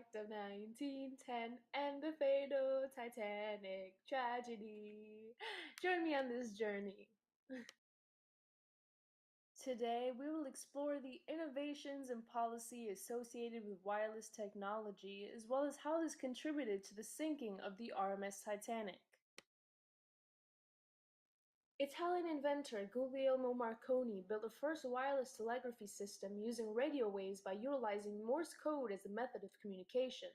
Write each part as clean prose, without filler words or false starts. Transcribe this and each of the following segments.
Act of 1910 and the fatal Titanic tragedy. Join me on this journey. Today, we will explore the innovations and policy associated with wireless technology, as well as how this contributed to the sinking of the RMS Titanic. Italian inventor Guglielmo Marconi built the first wireless telegraphy system using radio waves by utilizing Morse code as a method of communication.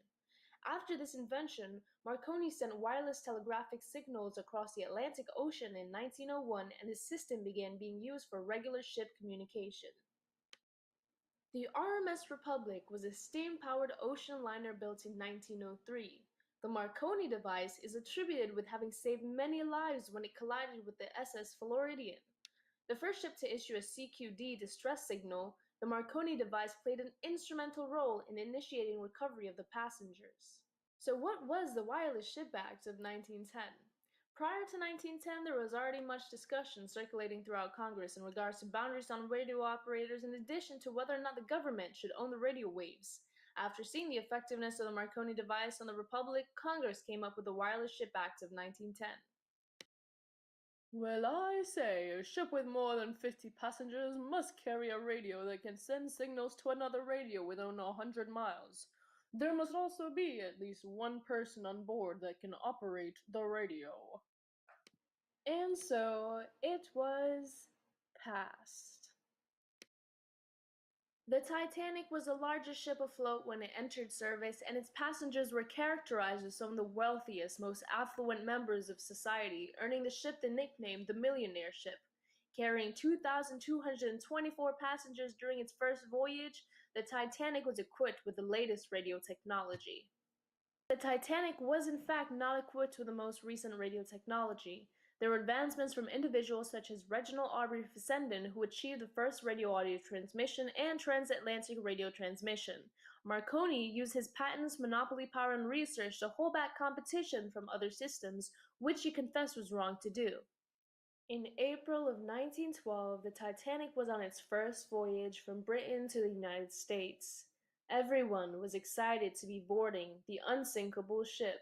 After this invention, Marconi sent wireless telegraphic signals across the Atlantic Ocean in 1901, and his system began being used for regular ship communication. The RMS Republic was a steam-powered ocean liner built in 1903. The Marconi device is attributed with having saved many lives when it collided with the SS Floridian. The first ship to issue a CQD distress signal, the Marconi device played an instrumental role in initiating recovery of the passengers. So what was the Wireless Ship Act of 1910? Prior to 1910, there was already much discussion circulating throughout Congress in regards to boundaries on radio operators in addition to whether or not the government should own the radio waves. After seeing the effectiveness of the Marconi device on the Republic, Congress came up with the Wireless Ship Act of 1910. Well, I say, a ship with more than 50 passengers must carry a radio that can send signals to another radio within 100 miles. There must also be at least one person on board that can operate the radio. And so it was passed. The Titanic was the largest ship afloat when it entered service, and its passengers were characterized as some of the wealthiest, most affluent members of society, earning the ship the nickname the Millionaire Ship. Carrying 2,224 passengers during its first voyage, the Titanic was equipped with the latest radio technology. The Titanic was in fact not equipped with the most recent radio technology. There were advancements from individuals such as Reginald Aubrey Fessenden, who achieved the first radio-audio transmission and transatlantic radio transmission. Marconi used his patents, monopoly power, and research to hold back competition from other systems, which he confessed was wrong to do. In April of 1912, the Titanic was on its first voyage from Britain to the United States. Everyone was excited to be boarding the unsinkable ship.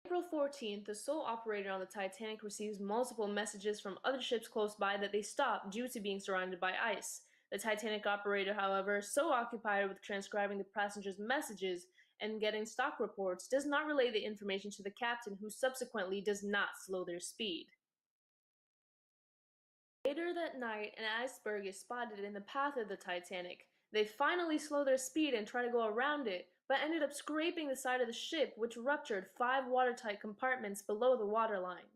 April 14th, the sole operator on the Titanic receives multiple messages from other ships close by that they stopped due to being surrounded by ice. The Titanic operator, however, so occupied with transcribing the passengers' messages and getting stock reports, does not relay the information to the captain, who subsequently does not slow their speed. Later that night, an iceberg is spotted in the path of the Titanic. They finally slow their speed and try to go around it, but ended up scraping the side of the ship, which ruptured 5 watertight compartments below the waterline.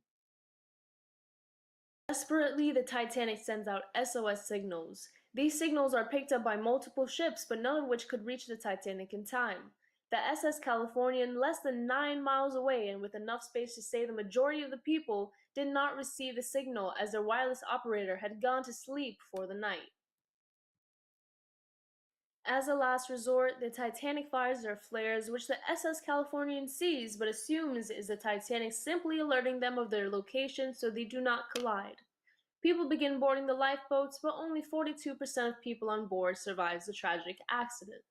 Desperately, the Titanic sends out SOS signals. These signals are picked up by multiple ships, but none of which could reach the Titanic in time. The SS Californian, less than 9 miles away and with enough space to save the majority of the people, did not receive the signal as their wireless operator had gone to sleep for the night. As a last resort, the Titanic fires their flares, which the SS Californian sees but assumes is the Titanic simply alerting them of their location so they do not collide. People begin boarding the lifeboats, but only 42% of people on board survives the tragic accident.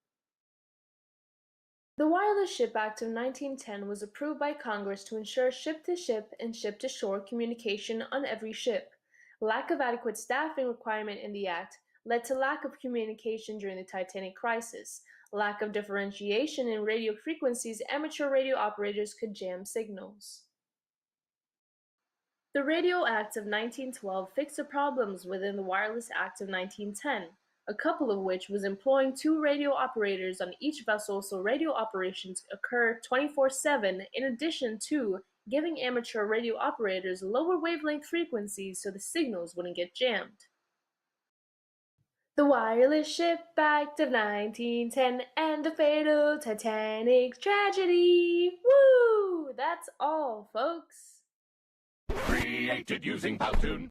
The Wireless Ship Act of 1910 was approved by Congress to ensure ship-to-ship and ship-to-shore communication on every ship. Lack of adequate staffing requirement in the Act led to lack of communication during the Titanic crisis. Lack of differentiation in radio frequencies, amateur radio operators could jam signals. The Radio Act of 1912 fixed the problems within the Wireless Act of 1910, a couple of which was employing 2 radio operators on each vessel so radio operations occur 24/7, in addition to giving amateur radio operators lower wavelength frequencies so the signals wouldn't get jammed. The Wireless Ship Act of 1910 and the fatal Titanic tragedy. Woo! That's all, folks. Created using Powtoon.